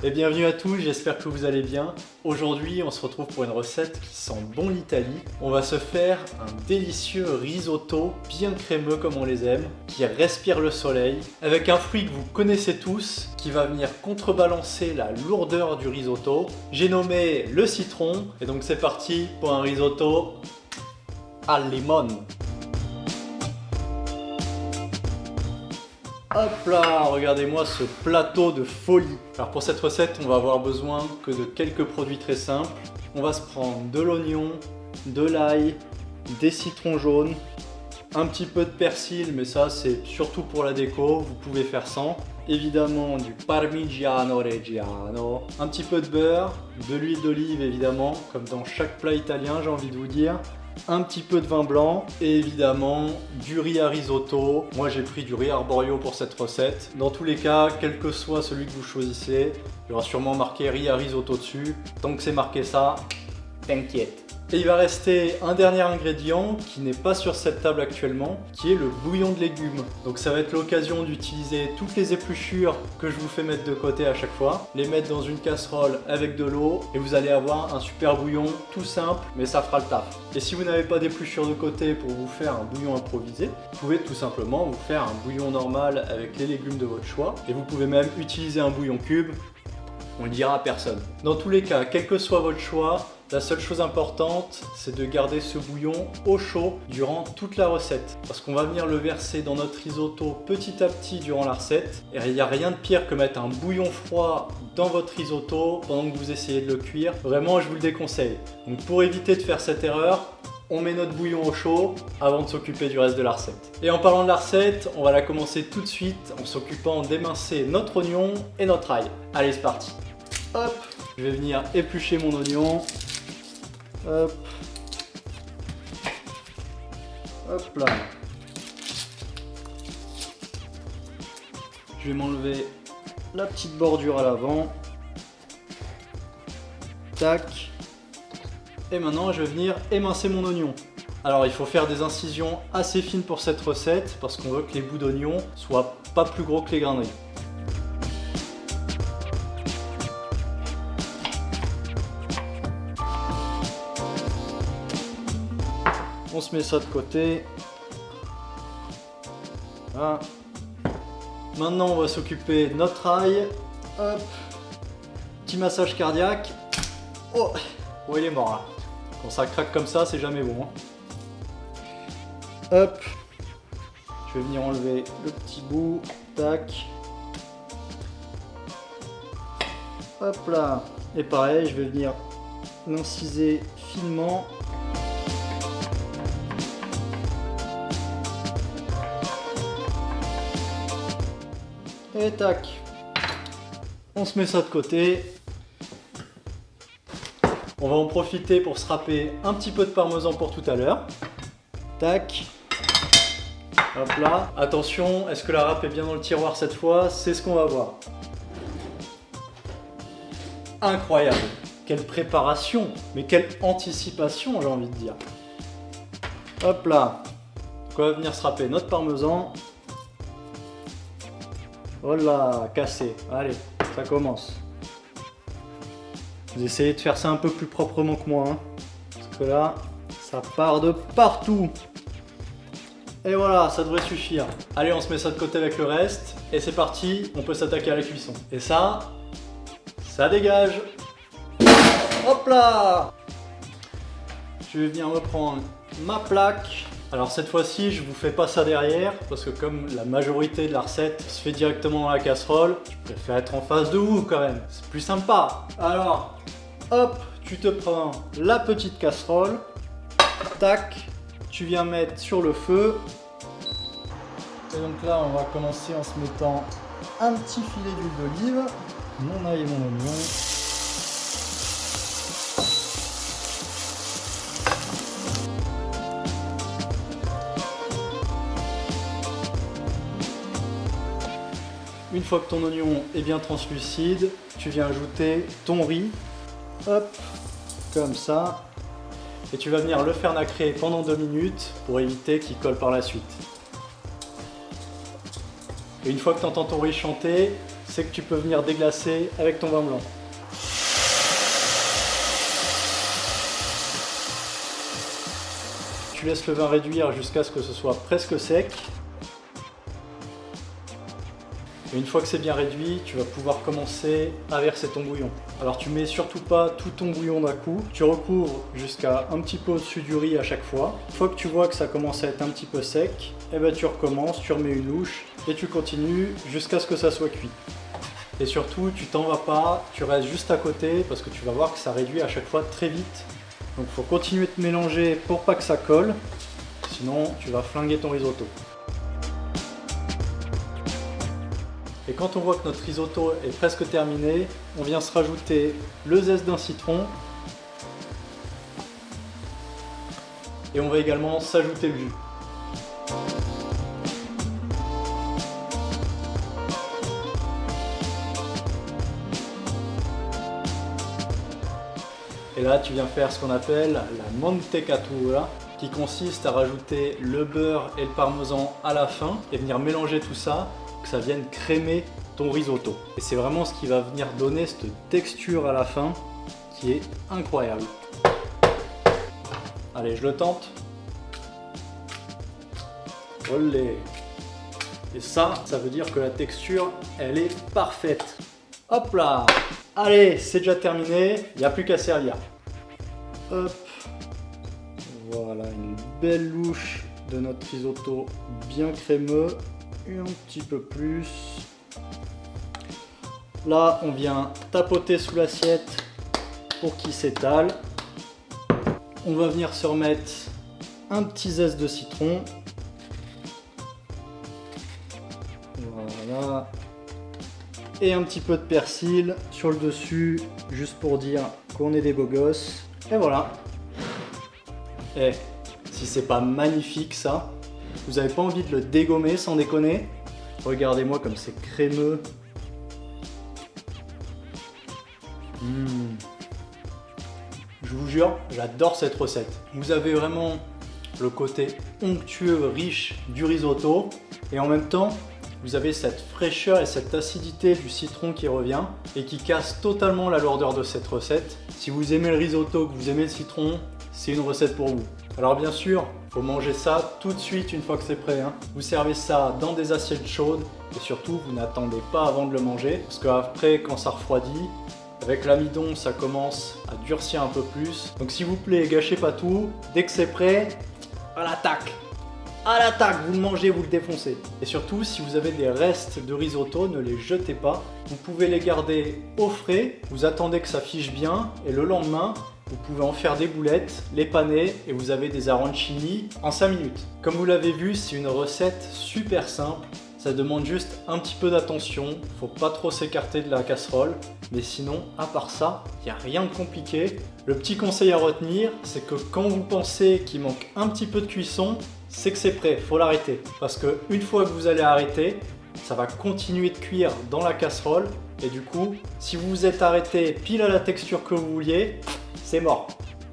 Et bienvenue à tous, j'espère que vous allez bien. Aujourd'hui, on se retrouve pour une recette qui sent bon l'Italie. On va se faire un délicieux risotto, bien crémeux comme on les aime, qui respire le soleil, avec un fruit que vous connaissez tous, qui va venir contrebalancer la lourdeur du risotto. J'ai nommé le citron, et donc c'est parti pour un risotto al limone. Hop là, regardez-moi ce plateau de folie. Alors pour cette recette, on va avoir besoin que de quelques produits très simples. On va se prendre de l'oignon, de l'ail, des citrons jaunes, un petit peu de persil, mais ça c'est surtout pour la déco, vous pouvez faire sans. Évidemment du parmigiano reggiano, un petit peu de beurre, de l'huile d'olive évidemment, comme dans chaque plat italien j'ai envie de vous dire. Un petit peu de vin blanc et évidemment du riz à risotto. Moi j'ai pris du riz arborio pour cette recette. Dans tous les cas, quel que soit celui que vous choisissez, il y aura sûrement marqué riz à risotto dessus. Tant que c'est marqué ça, t'inquiète. Et il va rester un dernier ingrédient qui n'est pas sur cette table actuellement, qui est le bouillon de légumes. Donc ça va être l'occasion d'utiliser toutes les épluchures que je vous fais mettre de côté à chaque fois, les mettre dans une casserole avec de l'eau et vous allez avoir un super bouillon tout simple, mais ça fera le taf. Et si vous n'avez pas d'épluchures de côté pour vous faire un bouillon improvisé, vous pouvez tout simplement vous faire un bouillon normal avec les légumes de votre choix et vous pouvez même utiliser un bouillon cube. On le dira à personne. Dans tous les cas, quel que soit votre choix, la seule chose importante, c'est de garder ce bouillon au chaud durant toute la recette. Parce qu'on va venir le verser dans notre risotto petit à petit durant la recette. Et il n'y a rien de pire que mettre un bouillon froid dans votre risotto pendant que vous essayez de le cuire. Vraiment, je vous le déconseille. Donc pour éviter de faire cette erreur, on met notre bouillon au chaud avant de s'occuper du reste de la recette. Et en parlant de la recette, on va la commencer tout de suite en s'occupant d'émincer notre oignon et notre ail. Allez, c'est parti. Hop, je vais venir éplucher mon oignon. Hop. Hop là. Je vais m'enlever la petite bordure à l'avant. Tac. Et maintenant, je vais venir émincer mon oignon. Alors, il faut faire des incisions assez fines pour cette recette parce qu'on veut que les bouts d'oignon soient pas plus gros que les grains de riz. On se met ça de côté. Voilà. Maintenant, on va s'occuper de notre ail. Hop. Petit massage cardiaque. Oh, oh, il est mort là. Quand ça craque comme ça, c'est jamais bon. Hop. Je vais venir enlever le petit bout. Tac. Hop là. Et pareil, je vais venir l'inciser finement. Et tac, on se met ça de côté. On va en profiter pour se râper un petit peu de parmesan pour tout à l'heure. Tac. Hop là. Attention, est-ce que la râpe est bien dans le tiroir cette fois? C'est ce qu'on va voir. Incroyable. Quelle préparation, mais quelle anticipation, j'ai envie de dire. Hop là. Donc on va venir se râper notre parmesan. Voilà, cassé. Allez, ça commence. Vous essayez de faire ça un peu plus proprement que moi, hein, parce que là, ça part de partout. Et voilà, ça devrait suffire. Allez, on se met ça de côté avec le reste. Et c'est parti, on peut s'attaquer à la cuisson. Et ça dégage. Hop là! Je vais venir me prendre ma plaque. Alors cette fois-ci, je vous fais pas ça derrière, parce que comme la majorité de la recette se fait directement dans la casserole, je préfère être en face de vous quand même, c'est plus sympa. Alors, hop, tu te prends la petite casserole, tac, tu viens mettre sur le feu. Et donc là, on va commencer en se mettant un petit filet d'huile d'olive, mon ail et mon oignon. Une fois que ton oignon est bien translucide, tu viens ajouter ton riz, hop, comme ça, et tu vas venir le faire nacrer pendant 2 minutes pour éviter qu'il colle par la suite. Et une fois que tu entends ton riz chanter, c'est que tu peux venir déglacer avec ton vin blanc. Tu laisses le vin réduire jusqu'à ce que ce soit presque sec. Et une fois que c'est bien réduit, tu vas pouvoir commencer à verser ton bouillon. Alors tu mets surtout pas tout ton bouillon d'un coup, tu recouvres jusqu'à un petit peu au-dessus du riz à chaque fois. Une fois que tu vois que ça commence à être un petit peu sec, et ben tu recommences, tu remets une louche et tu continues jusqu'à ce que ça soit cuit. Et surtout, tu t'en vas pas, tu restes juste à côté parce que tu vas voir que ça réduit à chaque fois très vite. Donc il faut continuer de mélanger pour pas que ça colle, sinon tu vas flinguer ton risotto. Et quand on voit que notre risotto est presque terminé, on vient se rajouter le zeste d'un citron. Et on va également s'ajouter le jus. Et là, tu viens faire ce qu'on appelle la mantecatura, qui consiste à rajouter le beurre et le parmesan à la fin et venir mélanger tout ça, que ça vienne crémer ton risotto. Et c'est vraiment ce qui va venir donner cette texture à la fin qui est incroyable. Allez, je le tente. Olé. Et ça veut dire que la texture, elle est parfaite. Hop là. Allez, c'est déjà terminé, il n'y a plus qu'à servir. Hop. Voilà, une belle louche de notre risotto bien crémeux. Et un petit peu plus. Là, on vient tapoter sous l'assiette pour qu'il s'étale. On va venir se remettre un petit zeste de citron. Voilà. Et un petit peu de persil sur le dessus, juste pour dire qu'on est des beaux gosses. Et voilà. Et si c'est pas magnifique ça, vous avez pas envie de le dégommer sans déconner? Regardez-moi comme c'est crémeux. Je vous jure, j'adore cette recette. Vous avez vraiment le côté onctueux, riche du risotto. Et en même temps, vous avez cette fraîcheur et cette acidité du citron qui revient et qui casse totalement la lourdeur de cette recette. Si vous aimez le risotto, que vous aimez le citron, c'est une recette pour vous. Alors bien sûr, il faut manger ça tout de suite une fois que c'est prêt. Vous servez ça dans des assiettes chaudes et surtout, vous n'attendez pas avant de le manger parce qu'après, quand ça refroidit, avec l'amidon, ça commence à durcir un peu plus. Donc s'il vous plaît, gâchez pas tout. Dès que c'est prêt, à l'attaque! À l'attaque, vous le mangez, vous le défoncez. Et surtout, si vous avez des restes de risotto, ne les jetez pas. Vous pouvez les garder au frais, vous attendez que ça fiche bien et le lendemain, vous pouvez en faire des boulettes, les paner et vous avez des arancini en 5 minutes. Comme vous l'avez vu, c'est une recette super simple. Ça demande juste un petit peu d'attention, faut pas trop s'écarter de la casserole, mais sinon, à part ça, il n'y a rien de compliqué. Le petit conseil à retenir, c'est que quand vous pensez qu'il manque un petit peu de cuisson, c'est que c'est prêt, faut l'arrêter. Parce que une fois que vous allez arrêter, ça va continuer de cuire dans la casserole, et du coup, si vous vous êtes arrêté pile à la texture que vous vouliez, c'est mort.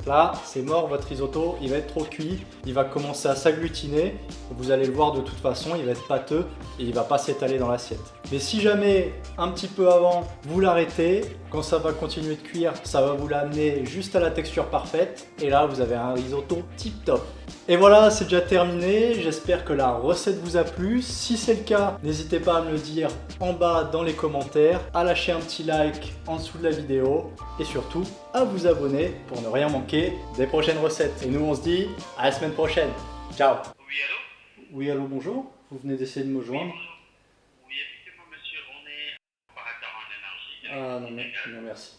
Là, c'est mort, votre risotto, il va être trop cuit, il va commencer à s'agglutiner, vous allez le voir de toute façon, il va être pâteux et il va pas s'étaler dans l'assiette. Mais si jamais, un petit peu avant, vous l'arrêtez, quand ça va continuer de cuire, ça va vous l'amener juste à la texture parfaite et là, vous avez un risotto tip top. Et voilà, c'est déjà terminé, j'espère que la recette vous a plu. Si c'est le cas, n'hésitez pas à me le dire en bas dans les commentaires, à lâcher un petit like en dessous de la vidéo et surtout à vous abonner pour ne rien manquer des prochaines recettes. Et nous on se dit à la semaine prochaine. Ciao. Oui, allô? Oui, allô, bonjour. Vous venez d'essayer de me joindre. Oui, effectivement, monsieur, on est opérateur en énergie. Ah non, non merci.